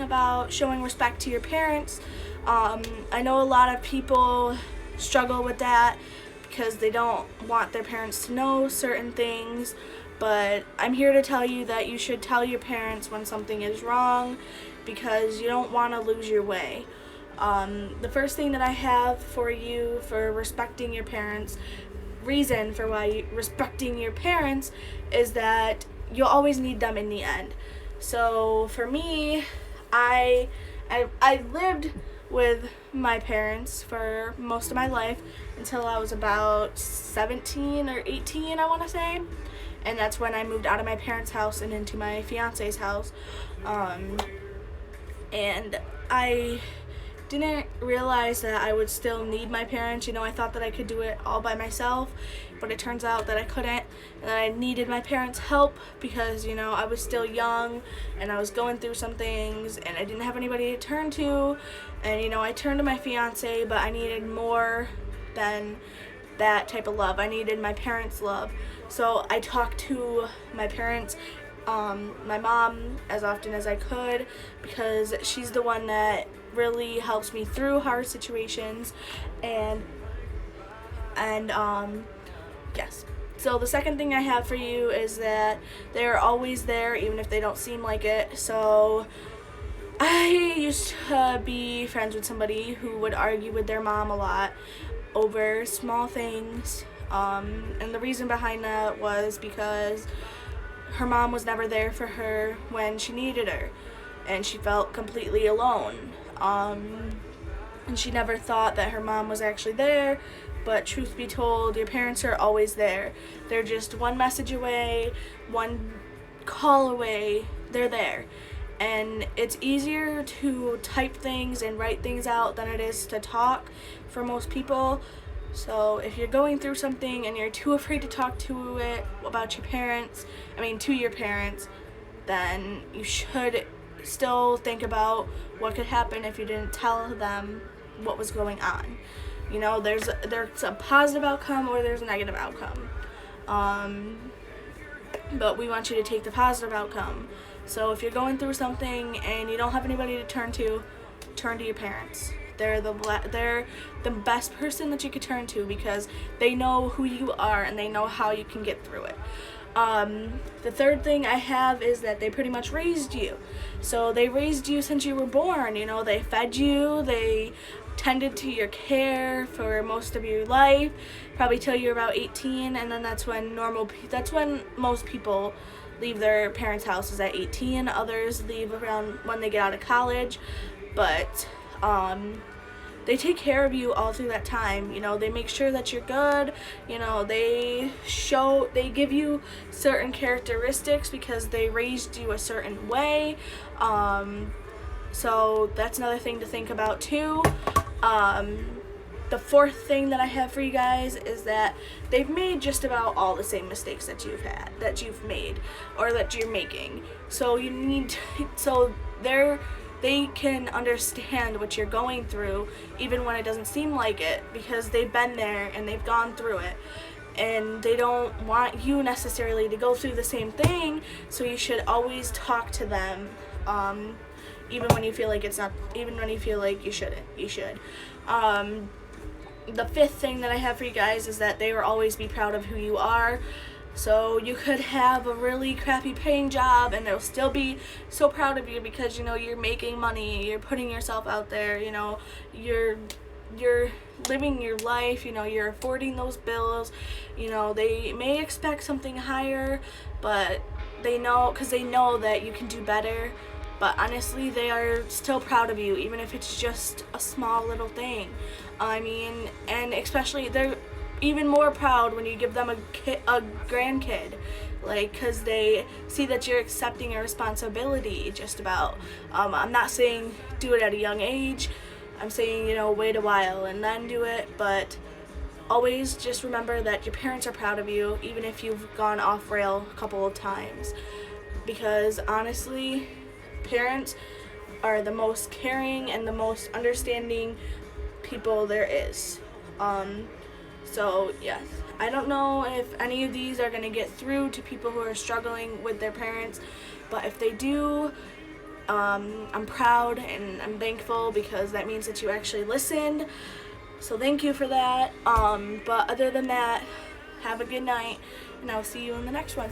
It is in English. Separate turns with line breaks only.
about showing respect to your parents. I know a lot of people struggle with that because they don't want their parents to know certain things, but I'm here to tell you that you should tell your parents when something is wrong because you don't want to lose your way. The first thing that I have for you for respecting your parents, reason for why respecting your parents is that you'll always need them in the end. So for me, I lived with my parents for most of my life until I was about 17 or 18, I want to say. And that's when I moved out of my parents' house and into my fiance's house. And I didn't realize that I would still need my parents. I thought that I could do it all by myself, but it turns out that I couldn't, and I needed my parents' help because, I was still young and I was going through some things and I didn't have anybody to turn to. And, I turned to my fiance, but I needed more than that type of love. I needed my parents' love. So I talked to my parents, my mom, as often as I could because she's the one that really helps me through hard situations. And yes. So the second thing I have for you is that they're always there even if they don't seem like it. So I used to be friends with somebody who would argue with their mom a lot over small things. And the reason behind that was because her mom was never there for her when she needed her, and she felt completely alone. And she never thought that her mom was actually there, but truth be told, your parents are always there. They're just one message away, one call away, they're there. And it's easier to type things and write things out than it is to talk for most people. So if you're going through something and you're too afraid to talk to your parents, then you should still think about what could happen if you didn't tell them what was going on. There's a positive outcome or there's a negative outcome. But we want you to take the positive outcome. So if you're going through something and you don't have anybody to turn to your parents. They're the best person that you could turn to because they know who you are and they know how you can get through it. The third thing I have is that they pretty much raised you. So they raised you since you were born. They fed you, they tended to your care for most of your life, probably till you're about 18, and then that's when most people leave their parents' houses at 18. Others leave around when they get out of college, but they take care of you all through that time. They make sure that you're good. They give you certain characteristics because they raised you a certain way. So that's another thing to think about too. The fourth thing that I have for you guys is that they've made just about all the same mistakes that you've made, or that you're making. So they can understand what you're going through even when it doesn't seem like it because they've been there and they've gone through it. And they don't want you necessarily to go through the same thing, so you should always talk to them, even when you feel like you shouldn't. You should. The fifth thing that I have for you guys is that they will always be proud of who you are. So you could have a really crappy paying job and they'll still be so proud of you because you're making money, you're putting yourself out there, you're living your life, you're affording those bills. They may expect something higher, but they know that you can do better. But honestly, they are still proud of you, even if it's just a small little thing. And especially they're even more proud when you give them a grandkid, because they see that you're accepting a responsibility just about. I'm not saying do it at a young age. I'm saying, wait a while and then do it, but always just remember that your parents are proud of you, even if you've gone off rail a couple of times. Because honestly, parents are the most caring and the most understanding people there is. So yes, I don't know if any of these are going to get through to people who are struggling with their parents, but if they do, I'm proud and I'm thankful because that means that you actually listened. So thank you for that. But other than that, have a good night, and I'll see you in the next one.